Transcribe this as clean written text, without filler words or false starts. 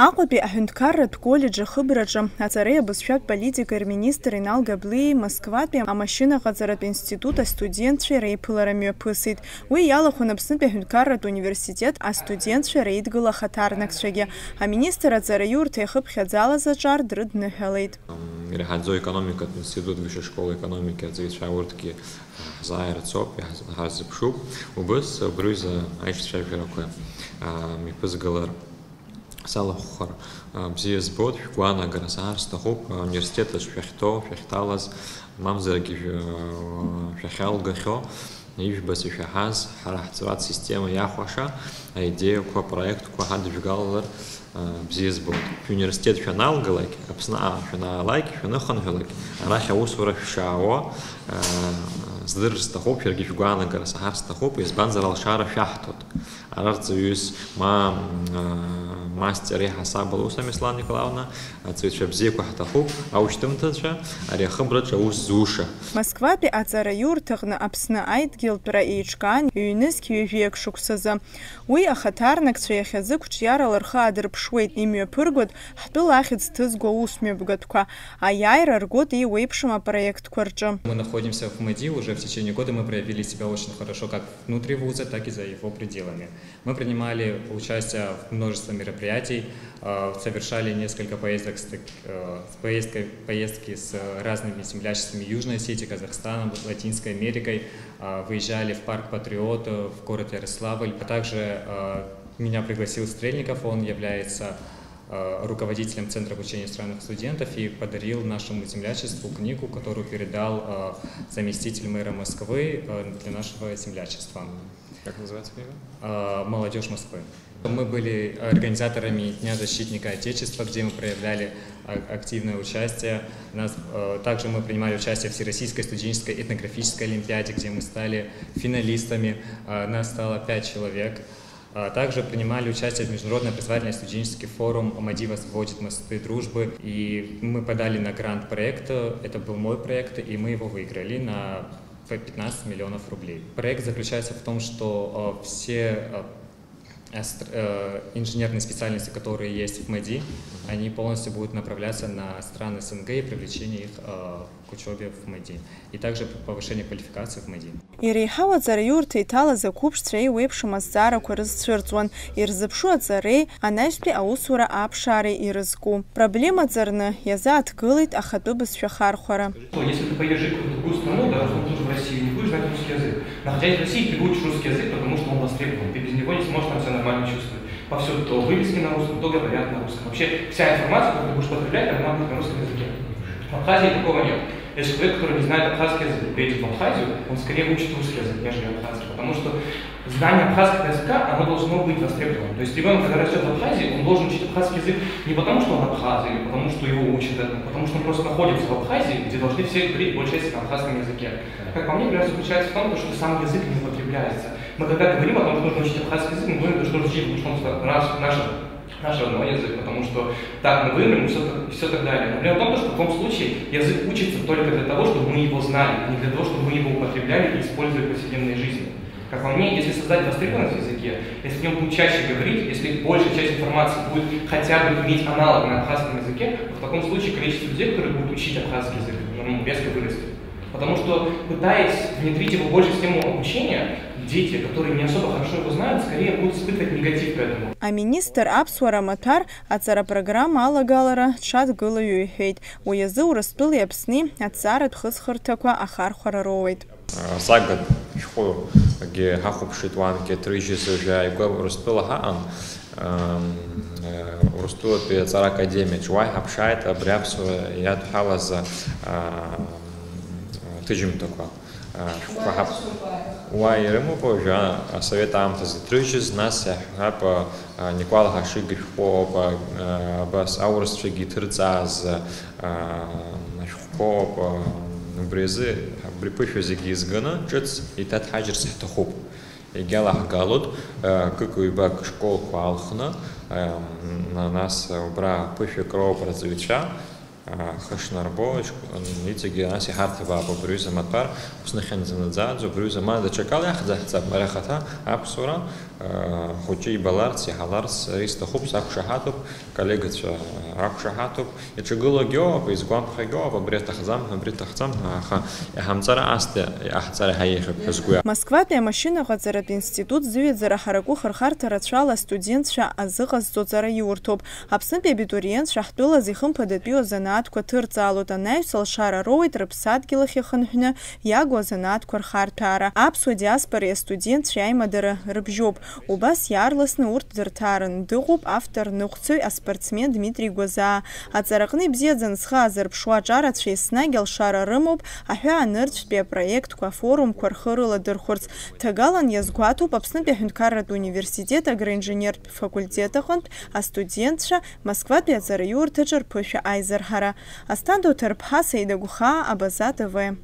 Аҟәатәи аҳәынҭқарратә колледж ахыбраҿы аҵареи абызшәатә политикеи рминистр Инал Габлии Москватәи амашьынаҟаҵаратә институт астудентцәа реиԥылара мҩаԥысит. Уи иалахәын Аԥснытәи аҳәынҭқарратә университет астудентцәа реидгыла ахаҭарнакцәагьы. Аминистр аҵараиурҭа ихыԥхьаӡалаз аҿар дрыдныҳәалеит. Ираҳаӡоу економикатә институт Высшей школы экономики аҵаҩцәа урҭгьы ҳзааирцоуп, иҳазыԥшуп. Убыс убри азы аиҿцәажәарақәа мҩаԥызгалар салахәхар бзиа збоит, шәгәаанагара саар сҭахуп, ауниверситет аҿы шәахьҭоу, шәахьҭалаз, мамзаргьы шәахьалгахьоу, ижәбац ишәаҳаз, ҳара ҳҵаратә система иахәаша аидеиақәа, апроектқәа ҳадыжәгалалар бзиа збоит. Шәуниверситет шәаналгалак, Аԥсны шәанаалак, шәаныхынҳәлак, арахь аусура шәшаауа здырыр сҭахуп, шәаргьы шәгәаанагара саҳар сҭахуп, избанзар алшара шәаҳҭоит. Арарҵаҩыс мастер иҳасаба ус Амислан Николаевна, аҵаҩцәа бзиақәа ҳҭахуп, аушьҭымҭацәа, ари ахыбраҿы аус зуша. Москватәи аҵараиурҭаҟны Аԥсны аидгьылтәра еиҿкаан ҩ-нызқь ҩажәиак шықәсазы. Уи ахаҭарнакцәа иахьазы қәҿиарала рхы аадырԥшуеит, имҩаԥыргоит ҳтәыла ахьӡ ҭызго аусмҩаԥгатәқәа, аиааира ргоит еиуеиԥшым апроектқәа рҿы. Мы находимся в МЭДИ, уже в течение года мы проявили себя очень хорошо как внутри вуза, так и за его пределами. Мы принимали участие в множестве мероприятий, совершали несколько поездки с разными землячествами Южной Осетии, Казахстаном, Латинской Америкой, выезжали в парк Патриот, в город Ярославль. А также меня пригласил Стрельников, он является руководителем Центра обучения иностранных студентов и подарил нашему землячеству книгу, которую передал заместитель мэра Москвы для нашего землячества. Как называется книга? «Молодежь Москвы». Мы были организаторами Дня защитника Отечества, где мы проявляли активное участие. Также мы принимали участие в Всероссийской студенческой этнографической олимпиаде, где мы стали финалистами. Нас стало 5 человек. Также принимали участие в Международный образовательный студенческий форум «Мадивас вводит мосты дружбы». И мы подали на грант проекта, это был мой проект, и мы его выиграли на 15 миллионов рублей. Проект заключается в том, что все инженерные специальности, которые есть в МЭДИ, они полностью будут направляться на страны СНГ и привлечение их к учебе в МЭДИ, и также повышение квалификации в МЭДИ. Иреиҳау аҵараиурҭа иҭалаз ақәыԥшцәа еиуеиԥшым азҵаарақәа рызцәырҵуан, ирзыԥшу аҵареи, анаҩстәи аусура аԥшаареи ирызку. Проблемаҵарны иазааҭгылеит ахатәы бызшәа хархәара. Если ты поедешь в другую страну, даже в Россию, не будешь знать русский язык. Находясь в России, ты будешь русский язык, потому что он востребован. Ты без него не сможешь там себя нормально чувствовать. Повсюду то вывески на русском, то говорят на русском. Вообще вся информация, которую ты будешь потреблять, она будет на русском языке. В Абхазии такого нет. Если человек, который не знает абхазский язык, приедет в Абхазию, он скорее учит русский язык, нежели абхазский. Потому что знание абхазского языка, оно должно быть востребовано. То есть ребенок, когда растет в Абхазии, он должен учить абхазский язык не потому, что он абхаз, или потому, что его учат этому, потому что он просто находится в Абхазии, где должны все говорить большей части на абхазском языке. Как по мне, проблема заключается в том, что сам язык не употребляется. Мы когда говорим о том, что нужно учить абхазский язык, мы говорим, что нужно учить, потому что наш родной язык, потому что так мы вымрем и все так далее. Но проблема в том, что в таком случае язык учится только для того, чтобы мы его знали, а не для того, чтобы мы его употребляли и использовали в повседневной жизни. Как по мне, если создать востребованность в языке, если в нем будут чаще говорить, если большая часть информации будет хотя бы иметь аналог на абхазском языке, то в таком случае количество людей, которые будут учить абхазский язык, резко вырастет. Потому что, пытаясь внедрить его больше в систему обучения, дети, которые не особо хорошо его знают, скорее будут испытывать негатив к этому. Аминистр аԥсуара маҭәар аҵарапрограмма алагалара ҽадгылаҩу иҳәеит. Уи азы Урыстәылеи Аԥсни аҭҵааратә хызхырҭақәа ахархәара роуеит. За год шәҟәыгьы ҳахәаԥшит уанкьа ҭрыжьыз ааигәа Урыстәыла ҳаҟан. Урыстәылатәи аҵара академиаҿ уа иҳаԥшааит абри аԥсуара иадҳәалаз ҭыжьымҭақәа. Уа ирымоуп уажәы асовет аамҭазы ҭрыжьыз, нас иаҳҳәап Никәал Ҳашига шәҟәоуп, абас аурысцәагьы иҭырҵааз шәҟәоуп. Убри азы абри ԥышәа зегьы изганы ҿыц иҭаҭҳаџьырц ҳҭахуп. Егьалаҳгалоит кык-ҩбак школқәа алхны, нас убра ԥышәак роуп рҵаҩцәа, Хашнарбович, Ницеги, Аси Хартова, Брюза Матпар, Снахензанадзадзу, Брюза Мада Чакалях, Захцап Марахата, Апсура, Хочи Баларци, Халарс, Риста Хубс, Акшахатуп, коллега Акшахатуп, и Чагула Геоп, из Гуамха Геоп, Бретахзам, Бретахзам, Хамцара Асте, Ахцара Хаеха, Песгуя. Москва пя машина Хацарат институт зюит Зарахараку Хархарта Рачала студентша Азыгас Зоцара Юртоп. Апсын абитуриент Шахтула Зихым Падапио Занат Кватырцалута Найсал Шара Роуит Рапсат Гилахиханхна Яго Занат Квархартара. Апсу диаспора студент Шаймадара Рыбжоп. Убас ярласны урт дыртарын дыгуб автор нухцой а спортсмен Дмитрий Гоза. Ацаракны бзедзан схазар пшуа джарат шейснагел Шара Рымоп, ахя анырчпе проект Квафорум Квархырыла Дырхурц. Тагалан язгуату попсны пехункарат университета агроинженер факультета хонт, а студентша Москва пяцар юр тычар пыша айзархара. Астанду терпха Сейдагуха Абаза ТВ.